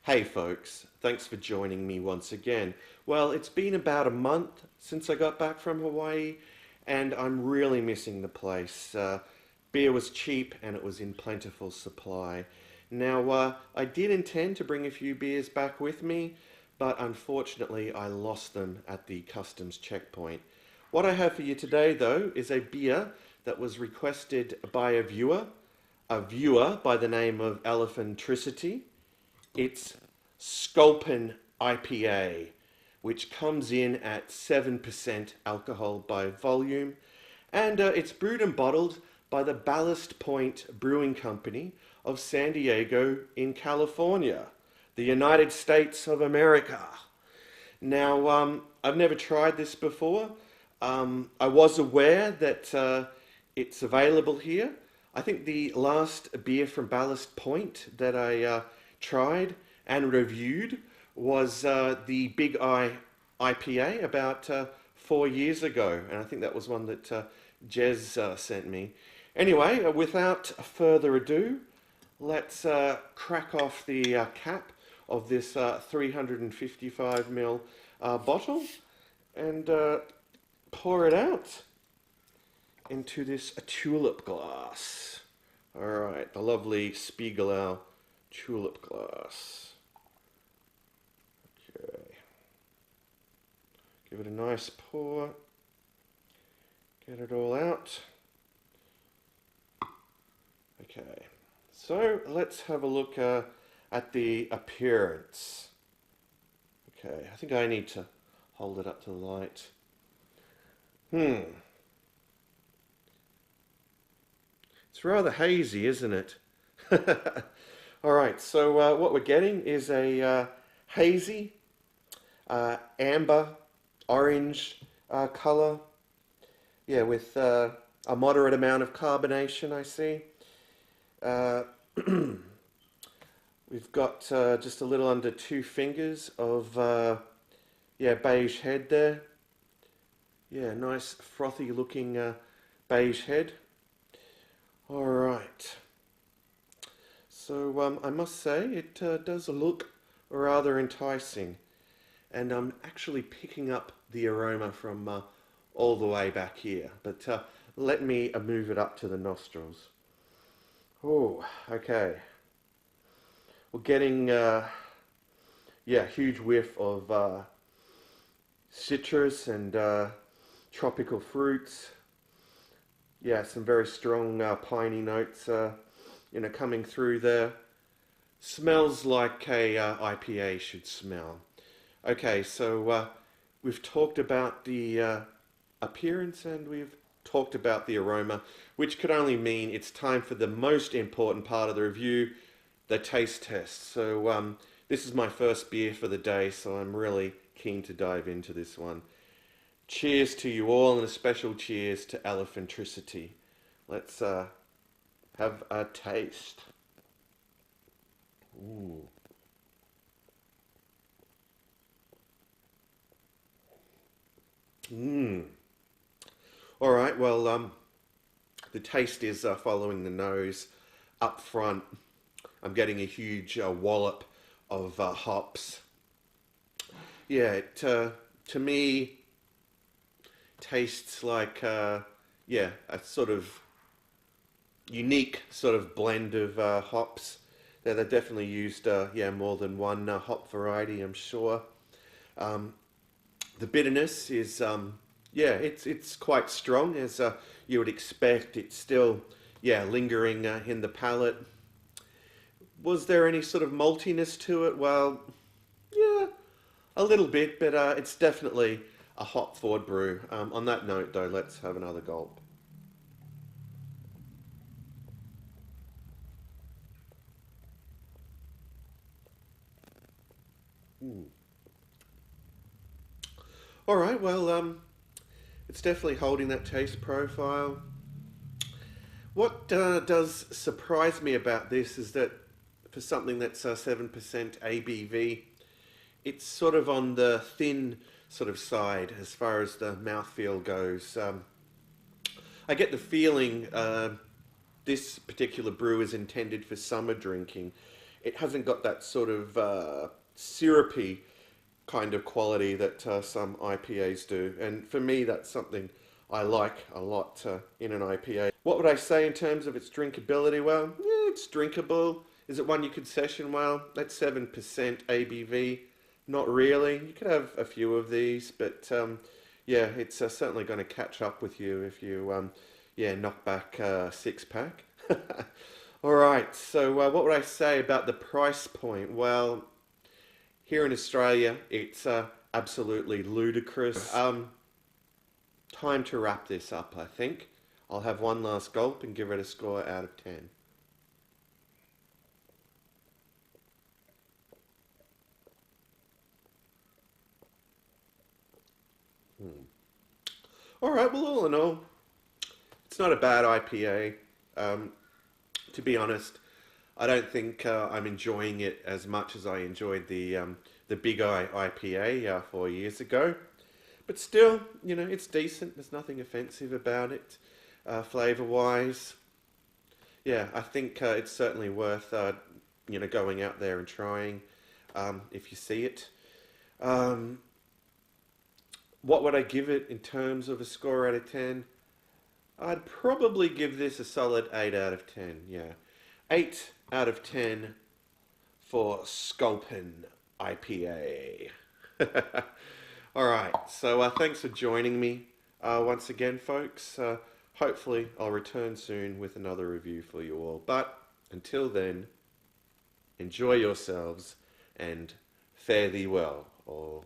Hey folks, thanks for joining me once again. Well, it's been about a month since I got back from Hawaii, and I'm really missing the place. Beer was cheap and it was in plentiful supply. Now, I did intend to bring a few beers back with me, but unfortunately I lost them at the customs checkpoint. What I have for you today, though, is a beer that was requested by a viewer by the name of Elephantricity. It's Sculpin IPA, which comes in at 7% alcohol by volume, and it's brewed and bottled by the Ballast Brewing Company of San Diego in California, the United States of America. Now, I've never tried this before. I was aware that it's available here. I think the last beer from Ballast Point that I tried and reviewed was the Big Eye IPA about 4 years ago, and I think that was one that Jez sent me. Anyway, without further ado, let's crack off the cap of this 355 ml bottle and pour it out into this tulip glass. All right, the lovely Spiegelau tulip glass. Okay. Give it a nice pour. Get it all out. Okay. So let's have a look at the appearance. Okay, I think I need to hold it up to the light. It's rather hazy, isn't it? All right, so what we're getting is a hazy, amber, orange color. Yeah, with a moderate amount of carbonation, I see. We've got just a little under 2 fingers of, beige head there. Yeah, nice frothy looking beige head. All right. So I must say it does look rather enticing, and I'm actually picking up the aroma from all the way back here. But let me move it up to the nostrils. Oh, okay. We're getting huge whiff of citrus and tropical fruits. Yeah, some very strong piney notes, coming through there. Smells like a IPA should smell. Okay, so we've talked about the appearance and we've talked about the aroma, which could only mean it's time for the most important part of the review, the taste test. So this is my first beer for the day, so I'm really keen to dive into this one. Cheers to you all, and a special cheers to Elephantricity. Let's have a taste. Ooh. All right, well, the taste is following the nose up front. I'm getting a huge wallop of hops. Yeah, it, to me, tastes like a sort of unique sort of blend of hops. They've definitely used more than one hop variety, I'm sure. The bitterness is it's quite strong, as you would expect. It's still lingering in the palate. Was there any sort of maltiness to it? Well, yeah, a little bit, but it's definitely a hop forward brew. On that note, though, let's have another gulp. All right, well, it's definitely holding that taste profile. What does surprise me about this is that for something that's 7% ABV, it's sort of on the thin sort of side as far as the mouthfeel goes. I get the feeling this particular brew is intended for summer drinking. it hasn't got that sort of syrupy kind of quality that some IPAs do. And for me, that's something I like a lot in an IPA. What would I say in terms of its drinkability? Well, yeah, it's drinkable. Is it one you could session? Well, that's 7% ABV. Not really. You could have a few of these, but yeah, it's certainly going to catch up with you if you yeah, knock back a six pack. All right, so what would I say about the price point? Well, here in Australia, it's absolutely ludicrous. Time to wrap this up, I think. I'll have one last gulp and give it a score out of 10. All right, well, all in all, it's not a bad IPA. To be honest, I don't think I'm enjoying it as much as I enjoyed the Big Eye IPA 4 years ago. But still, you know, it's decent. There's nothing offensive about it, flavor-wise. Yeah, I think it's certainly worth you know, going out there and trying if you see it. Um, what would I give it in terms of a score out of 10? I'd probably give this a solid 8 out of 10, yeah. 8 out of 10 for Sculpin IPA. All right, so thanks for joining me once again, folks. Hopefully I'll return soon with another review for you all. But until then, enjoy yourselves and fare thee well, all.